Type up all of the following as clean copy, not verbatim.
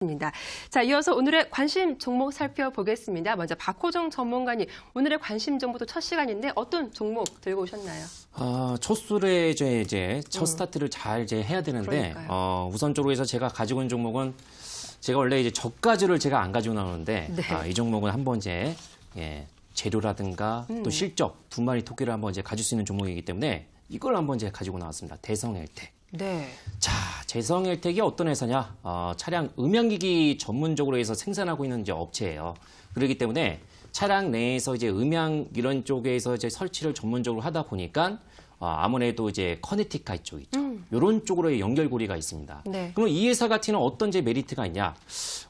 입니다. 자, 이어서 오늘의 관심 종목 살펴보겠습니다. 먼저 박호정 전문가님, 오늘의 관심 정보도 첫 시간인데 어떤 종목 들고 오셨나요? 첫 술에 이제 첫 스타트를 잘 해야 되는데 우선적으로 해서 제가 가지고 있는 종목은 제가 원래 이제 저가주를 제가 안 가지고 나오는데 네. 이 종목은 한번 이제 재료라든가 또 실적 두 마리 토끼를 한번 이제 가질 수 있는 종목이기 때문에 이걸 한번 이제 가지고 나왔습니다. 대성엘텍. 네. 자, 대성엘텍이 어떤 회사냐? 차량 음향기기 전문적으로 해서 생산하고 있는 이제 업체예요. 그렇기 때문에 차량 내에서 이제 음향 이런 쪽에서 이제 설치를 전문적으로 하다 보니까 아무래도 이제 커넥티카 쪽 있죠. 이런 쪽으로의 연결고리가 있습니다. 네. 그럼 이 회사 같은 경우는 어떤 이제 메리트가 있냐?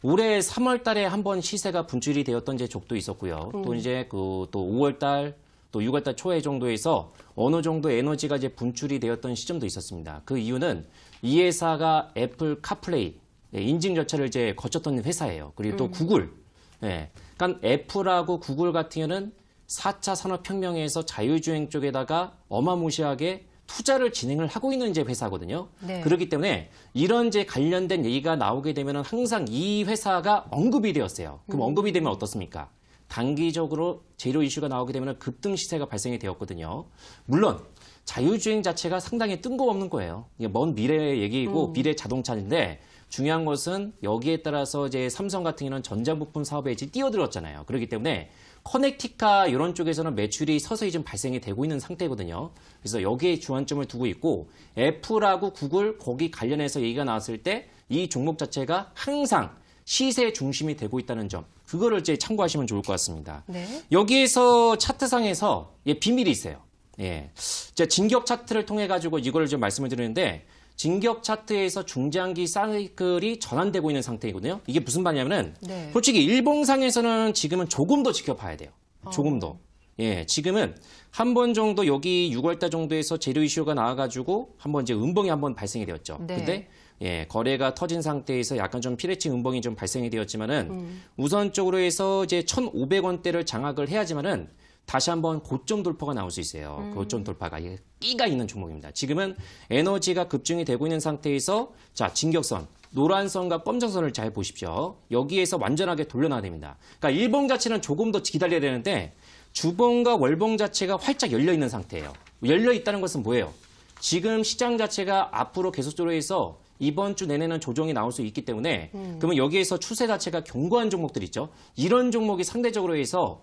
올해 3월 달에 한번 시세가 분출이 되었던 이제 족도 있었고요. 또 이제 또 5월 달 또 6월 달 초에 정도에서 어느 정도 에너지가 이제 분출이 되었던 시점도 있었습니다. 그 이유는 이 회사가 애플 카플레이 인증 절차를 이제 거쳤던 회사예요. 그리고 또 구글. 그러니까 애플하고 구글 같은 경우는 4차 산업혁명에서 자율주행 쪽에다가 어마무시하게 투자를 진행을 하고 있는 이제 회사거든요. 네. 그렇기 때문에 이런 이제 관련된 얘기가 나오게 되면 항상 이 회사가 언급이 되었어요. 그럼 언급이 되면 어떻습니까? 단기적으로 재료 이슈가 나오게 되면 급등 시세가 발생이 되었거든요. 물론 자율주행 자체가 상당히 뜬금없는 거예요. 이게 먼 미래의 얘기이고 미래 자동차인데 중요한 것은 여기에 따라서 이제 삼성 같은 경우는 전자부품 사업에 이제 뛰어들었잖아요. 그렇기 때문에 커넥티카 이런 쪽에서는 매출이 서서히 좀 발생이 되고 있는 상태거든요. 그래서 여기에 주안점을 두고 있고 애플하고 구글 거기 관련해서 얘기가 나왔을 때 이 종목 자체가 항상 시세 중심이 되고 있다는 점. 그거를 이제 참고하시면 좋을 것 같습니다. 네. 여기에서 차트상에서 비밀이 있어요. 제가 진격 차트를 통해 가지고 이걸 좀 말씀을 드리는데 진격 차트에서 중장기 사이클이 전환되고 있는 상태이거든요. 이게 무슨 말이냐면은 네. 솔직히 일봉상에서는 지금은 조금 더 지켜봐야 돼요. 조금 더. 지금은 한 번 정도 여기 6월달 정도에서 재료 이슈가 나와가지고 한번 이제 음봉이 한번 발생이 되었죠. 네. 근데 거래가 터진 상태에서 약간 좀 피레치 음봉이 좀 발생이 되었지만은 우선적으로 해서 이제 1,500원대를 장악을 해야지만은 다시 한번 고점 돌파가 나올 수 있어요. 고점 돌파가 끼가 있는 종목입니다. 지금은 에너지가 급증이 되고 있는 상태에서 자 진격선 노란선과 검정선을 잘 보십시오. 여기에서 완전하게 돌려놔야 됩니다. 그러니까 일봉 자체는 조금 더 기다려야 되는데 주봉과 월봉 자체가 활짝 열려 있는 상태예요. 열려 있다는 것은 뭐예요? 지금 시장 자체가 앞으로 계속적으로 해서 이번 주 내내는 조정이 나올 수 있기 때문에 그러면 여기에서 추세 자체가 견고한 종목들 있죠. 이런 종목이 상대적으로 해서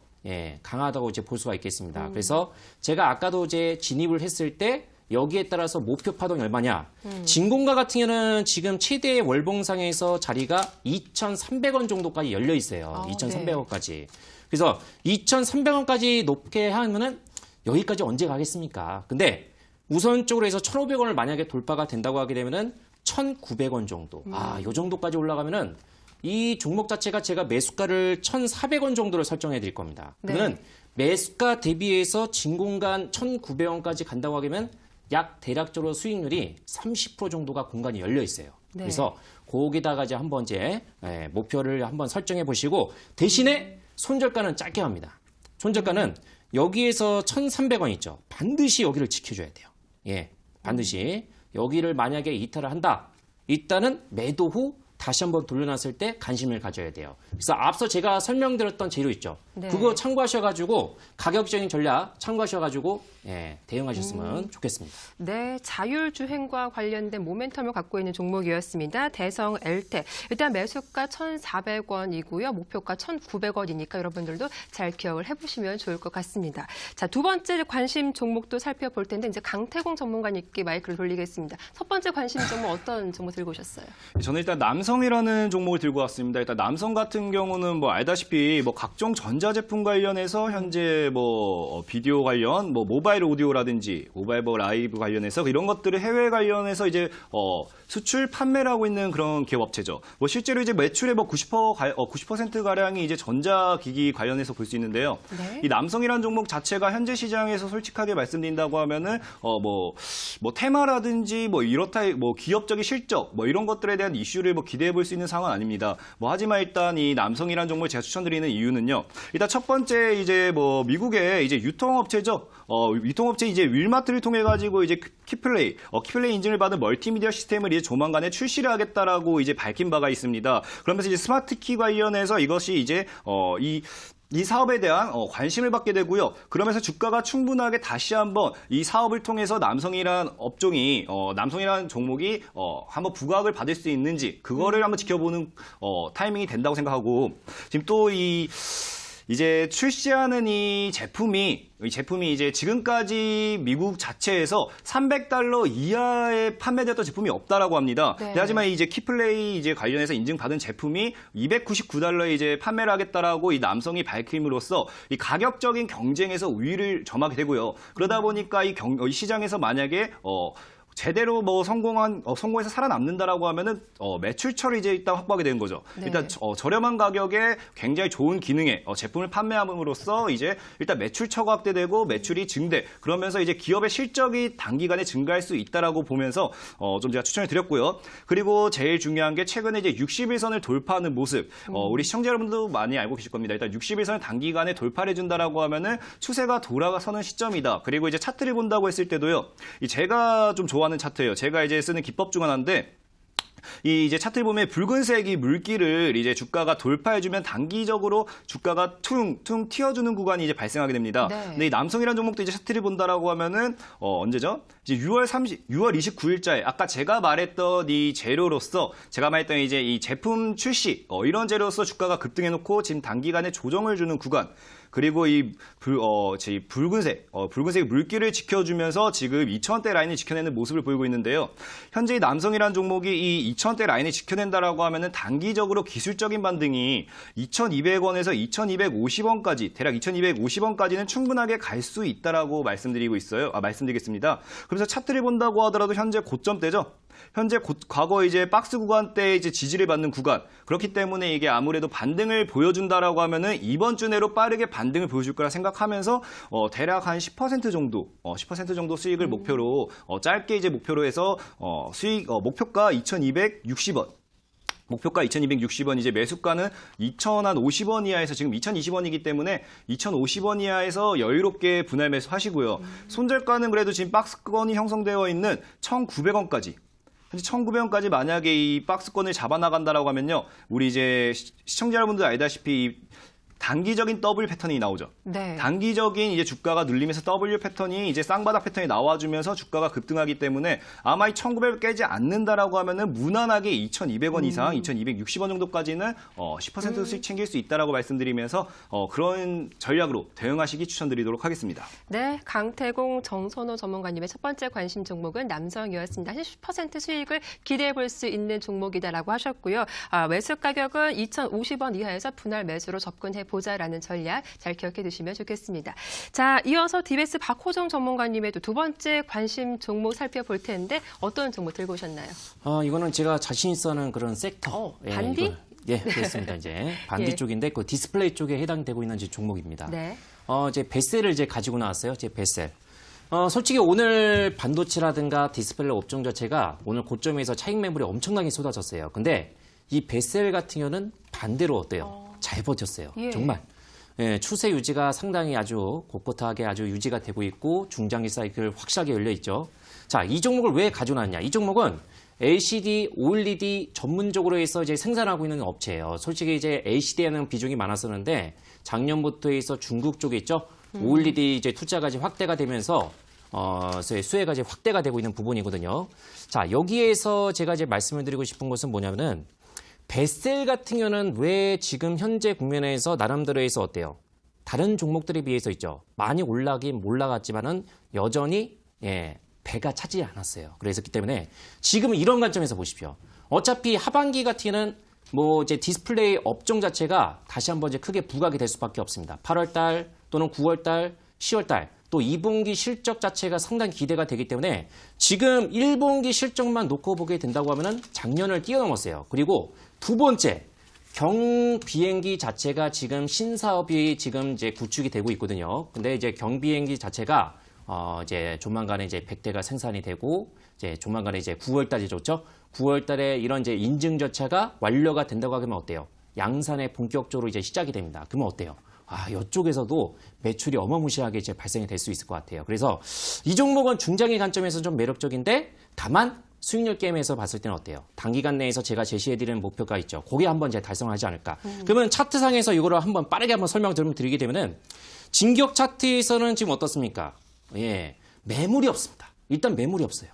강하다고 이제 볼 수가 있겠습니다. 그래서 제가 아까도 이제 진입을 했을 때 여기에 따라서 목표 파동이 얼마냐. 진공가 같은 경우는 지금 최대 월봉상에서 자리가 2,300원 정도까지 열려 있어요. 2,300원까지. 그래서 2,300원까지 높게 하면은 여기까지 언제 가겠습니까? 근데 우선적으로 해서 1,500원을 만약에 돌파가 된다고 하게 되면은 1,900원 정도. 요 정도까지 올라가면은 이 종목 자체가 제가 매수가를 1,400원 정도를 설정해 드릴 겁니다. 그러면 매수가 대비해서 진공간 1,900원까지 간다고 하면 약 대략적으로 수익률이 30% 정도가 공간이 열려 있어요. 네. 그래서 거기다가 이제 한번 이제 목표를 한번 설정해 보시고 대신에 손절가는 짧게 합니다. 손절가는 여기에서 1,300원 있죠. 반드시 여기를 지켜줘야 돼요. 반드시 여기를 만약에 이탈을 한다. 일단은 매도 후 다시 한번 돌려놨을 때 관심을 가져야 돼요. 그래서 앞서 제가 설명드렸던 재료 있죠. 네. 그거 참고하셔가지고 가격적인 전략 참고하셔가지고 대응하셨으면 좋겠습니다. 네, 자율주행과 관련된 모멘텀을 갖고 있는 종목이었습니다. 대성엘텍. 일단 매수가 1,400원이고요. 목표가 1,900원이니까 여러분들도 잘 기억을 해보시면 좋을 것 같습니다. 자, 두 번째 관심 종목도 살펴볼 텐데 이제 강태공 전문가님께 마이크를 돌리겠습니다. 첫 번째 관심 종목 어떤 종목 들고 오셨어요? 저는 일단 남성이라는 종목을 들고 왔습니다. 일단 남성 같은 경우는 뭐 알다시피 뭐 각종 전자제품 관련해서 현재 뭐 비디오 관련, 뭐 모바일 오디오라든지 모바일 라이브 관련해서 이런 것들을 해외 관련해서 이제 수출 판매를 하고 있는 그런 기업 업체죠. 뭐 실제로 이제 매출의 뭐 90% 가량이 이제 전자기기 관련해서 볼 수 있는데요. 네. 이 남성이라는 종목 자체가 현재 시장에서 솔직하게 말씀드린다고 하면은 뭐 테마라든지 뭐 이렇다 뭐 기업적인 실적 뭐 이런 것들에 대한 이슈를 뭐 기대해 볼 수 있는 상황은 아닙니다. 뭐 하지만 일단 이 남성이라는 종목을 제가 추천드리는 이유는요. 일단 첫 번째 이제 뭐 미국의 이제 유통업체죠. 유통업체 이제 윌마트를 통해 가지고 이제 키플레이 인증을 받은 멀티미디어 시스템을 이제 조만간에 출시를 하겠다라고 이제 밝힌 바가 있습니다. 그러면서 이제 스마트키 관련해서 이것이 이제 이 사업에 대한 관심을 받게 되고요. 그러면서 주가가 충분하게 다시 한번 이 사업을 통해서 남성이란 업종이 남성이란 종목이 한번 부각을 받을 수 있는지 그거를 한번 지켜보는 타이밍이 된다고 생각하고 지금 또 이제 출시하는 이 제품이 이제 지금까지 미국 자체에서 $300 이하에 판매됐던 제품이 없다라고 합니다. 네. 하지만 이제 키플레이 이제 관련해서 인증받은 제품이 $299에 이제 판매를 하겠다라고 이 남성이 밝힘으로써 이 가격적인 경쟁에서 우위를 점하게 되고요. 그러다 보니까 이 시장에서 만약에 제대로 뭐 성공해서 살아남는다라고 하면은 매출처를 이제 일단 확보하게 되는 거죠. 네. 일단 저렴한 가격에 굉장히 좋은 기능의 제품을 판매함으로써 이제 일단 매출처가 확대되고 매출이 증대. 그러면서 이제 기업의 실적이 단기간에 증가할 수 있다라고 보면서 좀 제가 추천을 드렸고요. 그리고 제일 중요한 게 최근에 이제 60일선을 돌파하는 모습. 우리 시청자 여러분도 많이 알고 계실 겁니다. 일단 60일선을 단기간에 돌파를 해준다라고 하면은 추세가 돌아서는 시점이다. 그리고 이제 차트를 본다고 했을 때도요. 제가 좀 좋아하는 차트예요. 제가 이제 쓰는 기법 중 하나인데 이 이제 차트를 보면 붉은색이 물기를 이제 주가가 돌파해주면 단기적으로 주가가 퉁퉁 튀어주는 구간이 이제 발생하게 됩니다. 네. 근데 이 남성이라는 종목도 이제 차트를 본다라고 하면은 언제죠? 이제 6월 29일자에 아까 제가 말했던 이 재료로서 제가 말했던 이제 이 제품 출시 이런 재료로서 주가가 급등해놓고 지금 단기간에 조정을 주는 구간. 그리고 이 붉은색 물기를 지켜주면서 지금 2,000원대 라인을 지켜내는 모습을 보이고 있는데요. 현재 이 남성이라는 종목이 이 2,000원대 라인을 지켜낸다라고 하면은 단기적으로 기술적인 반등이 2,200원에서 2,250원까지 대략 2,250원까지는 충분하게 갈 수 있다라고 말씀드리겠습니다. 그래서 차트를 본다고 하더라도 현재 고점대죠. 현재 과거 이제 박스 구간 때 이제 지지를 받는 구간. 그렇기 때문에 이게 아무래도 반등을 보여준다라고 하면은 이번 주 내로 빠르게 반등을 보여줄 거라 생각하면서 대략 한 10% 정도, 10% 정도 수익을 목표로 짧게 이제 목표로 해서 목표가 2,260원. 목표가 2,260원, 이제 매수가는 2,050원 이하에서 지금 2,020원이기 때문에 2,050원 이하에서 여유롭게 분할 매수 하시고요. 손절가는 그래도 지금 박스권이 형성되어 있는 1,900원까지. 현재 1,900원까지 만약에 이 박스권을 잡아나간다라고 하면요. 우리 이제 시청자 여러분들 알다시피 단기적인 W 패턴이 나오죠. 네. 단기적인 이제 주가가 눌리면서 W 패턴이 이제 쌍바닥 패턴이 나와주면서 주가가 급등하기 때문에 아마 이 1,900을 깨지 않는다라고 하면은 무난하게 2,200원 이상, 2,260원 정도까지는 10% 수익 챙길 수 있다라고 말씀드리면서 그런 전략으로 대응하시기 추천드리도록 하겠습니다. 네, 강태공 정선호 전문가님의 첫 번째 관심 종목은 남성이었습니다. 10% 수익을 기대해 볼 수 있는 종목이다라고 하셨고요. 매수 가격은 2,050원 이하에서 분할 매수로 접근해 보자라는 전략 잘 기억해 두시면 좋겠습니다. 자, 이어서 DBS 박호정 전문가님의 두 번째 관심 종목 살펴볼 텐데 어떤 종목 들고 오셨나요? 이거는 제가 자신 있어 하는 그런 섹터. 반디? 그렇습니다. 이제 반디 예. 쪽인데 그 디스플레이 쪽에 해당되고 있는 이제 종목입니다. 네. 이제 베셀을 이제 가지고 나왔어요. 제 베셀. 솔직히 오늘 반도체라든가 디스플레이 업종 자체가 오늘 고점에서 차익 매물이 엄청나게 쏟아졌어요. 근데 이 베셀 같은 경우는 반대로 어때요? 잘 버텼어요. 예. 정말. 예, 추세 유지가 상당히 아주 꼿꼿하게 아주 유지가 되고 있고 중장기 사이클 확실하게 열려 있죠. 자, 이 종목을 왜 가져놨냐? 이 종목은 LCD, OLED 전문적으로 해서 이제 생산하고 있는 업체예요. 솔직히 이제 LCD에는 비중이 많았었는데 작년부터 해서 중국 쪽에 있죠. OLED 이제 투자가 이제 확대가 되면서 수혜가 이제 확대가 되고 있는 부분이거든요. 자, 여기에서 제가 이제 말씀을 드리고 싶은 것은 뭐냐면은 베셀 같은 경우는 왜 지금 현재 국면에서 나름대로 해서 어때요? 다른 종목들에 비해서 있죠. 많이 올라가긴 올라갔지만은 여전히 배가 차지 않았어요. 그랬기 때문에 지금은 이런 관점에서 보십시오. 어차피 하반기 같은 경우는 뭐 이제 디스플레이 업종 자체가 다시 한번 이제 크게 부각이 될 수밖에 없습니다. 8월 달 또는 9월 달, 10월 달 또 2분기 실적 자체가 상당히 기대가 되기 때문에 지금 1분기 실적만 놓고 보게 된다고 하면은 작년을 뛰어넘었어요. 그리고 두 번째, 경비행기 자체가 지금 신사업이 지금 이제 구축이 되고 있거든요. 근데 이제 경비행기 자체가 이제 조만간에 이제 100대가 생산이 되고 이제 조만간에 이제 9월 달이 좋죠. 9월 달에 이런 이제 인증 절차가 완료가 된다고 하면 어때요? 양산에 본격적으로 이제 시작이 됩니다. 그러면 어때요? 이쪽에서도 매출이 어마무시하게 이제 발생이 될 수 있을 것 같아요. 그래서 이 종목은 중장기 관점에서 좀 매력적인데 다만 수익률 게임에서 봤을 때는 어때요? 단기간 내에서 제가 제시해드리는 목표가 있죠. 그게 한번 이제 달성하지 않을까. 그러면 차트상에서 이거를 한번 빠르게 한번 설명 좀 드리게 되면은 진격 차트에서는 지금 어떻습니까? 예, 매물이 없습니다. 일단 매물이 없어요.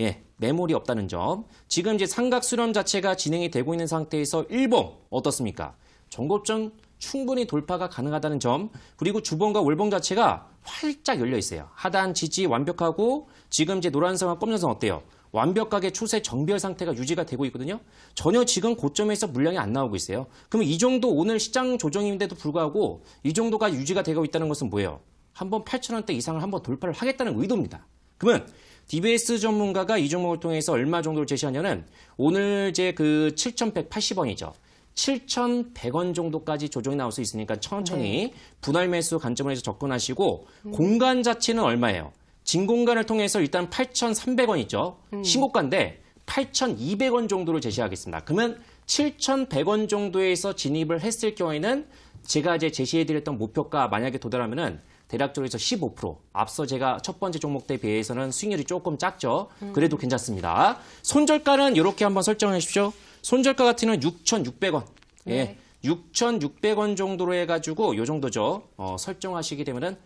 예, 매물이 없다는 점. 지금 이제 삼각 수렴 자체가 진행이 되고 있는 상태에서 일봉 어떻습니까? 전고점 충분히 돌파가 가능하다는 점. 그리고 주봉과 월봉 자체가 활짝 열려 있어요. 하단 지지 완벽하고 지금 이제 노란선과 검정선 어때요? 완벽하게 추세 정비열 상태가 유지가 되고 있거든요. 전혀 지금 고점에서 물량이 안 나오고 있어요. 그러면 이 정도 오늘 시장 조정인데도 불구하고 이 정도가 유지가 되고 있다는 것은 뭐예요? 한번 8,000원대 이상을 한번 돌파를 하겠다는 의도입니다. 그러면 DBS 전문가가 이 종목을 통해서 얼마 정도를 제시하냐면 오늘 이제 그 7,180원이죠. 7,100원 정도까지 조정이 나올 수 있으니까 천천히 분할 매수 관점으로 해서 접근하시고 공간 자체는 얼마예요? 진공간을 통해서 일단 8,300원 있죠. 신고가인데 8,200원 정도를 제시하겠습니다. 그러면 7,100원 정도에서 진입을 했을 경우에는 제가 이제 제시해드렸던 목표가 만약에 도달하면은 대략적으로 해서 15%. 앞서 제가 첫 번째 종목 때 비해서는 수익률이 조금 작죠. 그래도 괜찮습니다. 손절가는 이렇게 한번 설정해 주십시오. 손절가 같은 경우는 6,600원. 예. 6,600원 정도로 해가지고 요 정도죠. 설정하시게 되면은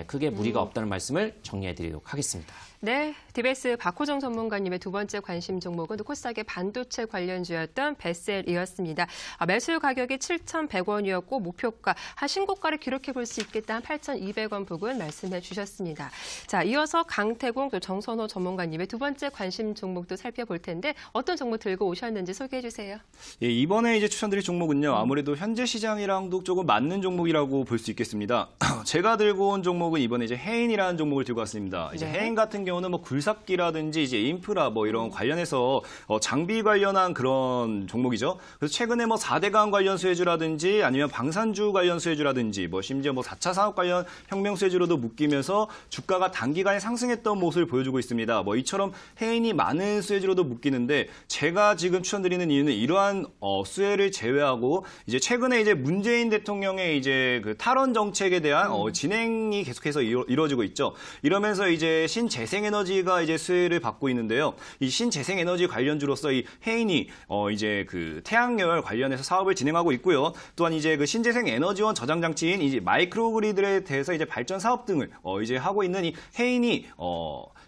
크게 무리가 없다는 말씀을 정리해드리도록 하겠습니다. 네, DBS 박호정 전문가님의 두 번째 관심 종목은 코스닥의 반도체 관련주였던 베셀이었습니다. 매수 가격이 7,100원이었고 목표가 한 신고가를 기록해 볼 수 있겠다 한 8,200원 부근 말씀해 주셨습니다. 자, 이어서 강태공 또 정선호 전문가님의 두 번째 관심 종목도 살펴볼 텐데 어떤 종목 들고 오셨는지 소개해 주세요. 예, 이번에 이제 추천드릴 종목은요. 아무래도 현재 시장이랑도 조금 맞는 종목이라고 볼 수 있겠습니다. 제가 들고 온 종목은 이번에 이제 해인이라는 종목을 들고 왔습니다. 이제 해인 같은 경우는 뭐 굴삭기라든지 이제 인프라 뭐 이런 관련해서 장비 관련한 그런 종목이죠. 그래서 최근에 뭐 4대강 관련 수혜주라든지 아니면 방산주 관련 수혜주라든지 뭐 심지어 뭐 4차 산업 관련 혁명 수혜주로도 묶이면서 주가가 단기간에 상승했던 모습을 보여주고 있습니다. 뭐 이처럼 해인이 많은 수혜주로도 묶이는데 제가 지금 추천드리는 이유는 이러한 수혜를 제외하고 이제 최근에 이제 문재인 대통령의 이제 그 탈원 정책에 대한 진행이 계속해서 이루어지고 있죠. 이러면서 이제 신재생에너지가 이제 수혜를 받고 있는데요. 이 신재생에너지 관련주로서 이 해인이 이제 그 태양열 관련해서 사업을 진행하고 있고요. 또한 이제 그 신재생에너지원 저장 장치인 이제 마이크로그리드에 대해서 이제 발전 사업 등을 이제 하고 있는 이 해인이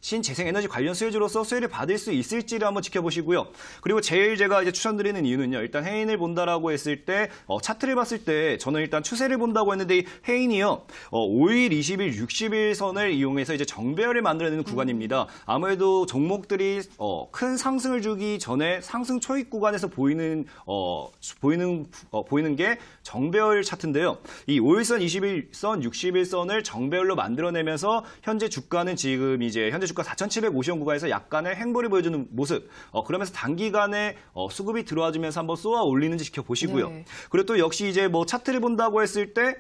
신재생에너지 관련 수혜주로서 수혜를 받을 수 있을지를 한번 지켜보시고요. 그리고 제일 제가 이제 추천드리는 이유는요. 일단 해인을 본다라고 했을 때 차트를 봤을 때 저는 일단 추세를 본다고 했는데 이 해인이요. 5일, 20일, 60일 선을 이용해서 이제 정배열을 만들어내는 구간입니다. 아무래도 종목들이 큰 상승을 주기 전에 상승 초입 구간에서 보이는 게 정배열 차트인데요. 이 5일선, 20일선, 60일선을 정배열로 만들어내면서 현재 주가는 지금 이제 현재 주가 4,750원 구간에서 약간의 횡보를 보여주는 모습. 그러면서 단기간에 수급이 들어와주면서 한번 쏘아 올리는지 지켜보시고요. 네. 그리고 또 역시 이제 뭐 차트를 본다고 했을 때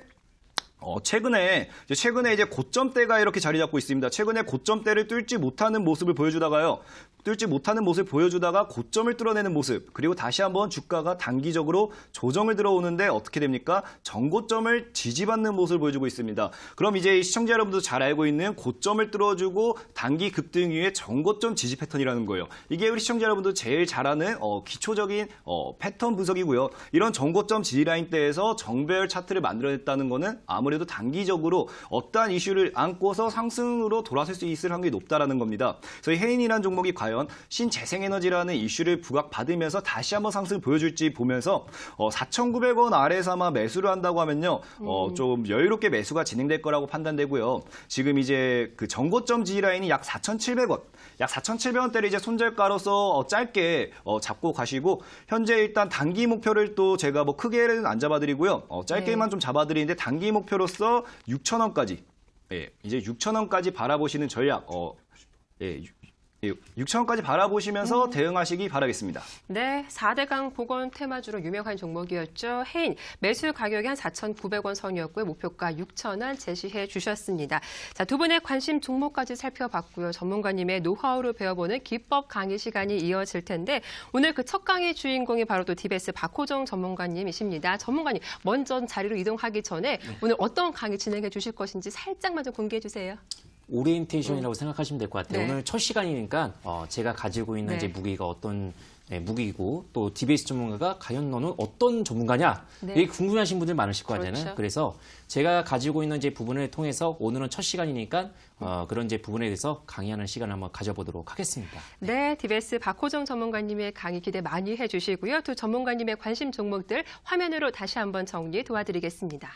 최근에 이제 고점대가 이렇게 자리 잡고 있습니다. 최근에 고점대를 뚫지 못하는 모습을 보여주다가 고점을 뚫어내는 모습. 그리고 다시 한번 주가가 단기적으로 조정을 들어오는데 어떻게 됩니까? 전고점을 지지받는 모습을 보여주고 있습니다. 그럼 이제 시청자 여러분도 잘 알고 있는 고점을 뚫어주고 단기 급등 이후에 전고점 지지 패턴이라는 거예요. 이게 우리 시청자 여러분도 제일 잘 아는 기초적인 패턴 분석이고요. 이런 전고점 지지 라인대에서 정배열 차트를 만들어냈다는 거는 아무래도 단기적으로 어떠한 이슈를 안고서 상승으로 돌아설 수 있을 확률이 높다라는 겁니다. 그래서 해인이라는 종목이 과연 신재생에너지라는 이슈를 부각받으면서 다시 한번 상승을 보여줄지 보면서 4,900원 아래에서 아마 매수를 한다고 하면요. 좀 여유롭게 매수가 진행될 거라고 판단되고요. 지금 이제 그 전고점 지지 라인이 약 4,700원. 약 4,700원대를 이제 손절가로서 짧게 잡고 가시고 현재 일단 단기 목표를 또 제가 뭐 크게는 안 잡아드리고요. 짧게만 좀 잡아드리는데 단기 목표로서 6,000원까지 이제 6,000원까지 바라보시는 전략 6천원까지 바라보시면서 대응하시기 바라겠습니다. 네, 4대강 복원 테마주로 유명한 종목이었죠. 해인 매수 가격이 한 4,900원 선이었고요. 목표가 6,000원 제시해 주셨습니다. 자, 두 분의 관심 종목까지 살펴봤고요. 전문가님의 노하우를 배워보는 기법 강의 시간이 이어질 텐데 오늘 그 첫 강의 주인공이 바로 또 DBS 박호정 전문가님이십니다. 전문가님, 먼저 자리로 이동하기 전에 오늘 어떤 강의 진행해 주실 것인지 살짝만 좀 공개해 주세요. 오리엔테이션이라고 생각하시면 될 것 같아요. 네. 오늘 첫 시간이니까 제가 가지고 있는 네. 이제 무기가 어떤 무기이고 또 DBS 전문가가 과연 너는 어떤 전문가냐 네. 이게 궁금하신 분들 많으실 거 같잖아요. 그렇죠. 그래서 제가 가지고 있는 이제 부분을 통해서 오늘은 첫 시간이니까 그런 이제 부분에 대해서 강의하는 시간을 한번 가져보도록 하겠습니다. 네, DBS 박호정 전문가님의 강의 기대 많이 해주시고요. 두 전문가님의 관심 종목들 화면으로 다시 한번 정리 도와드리겠습니다.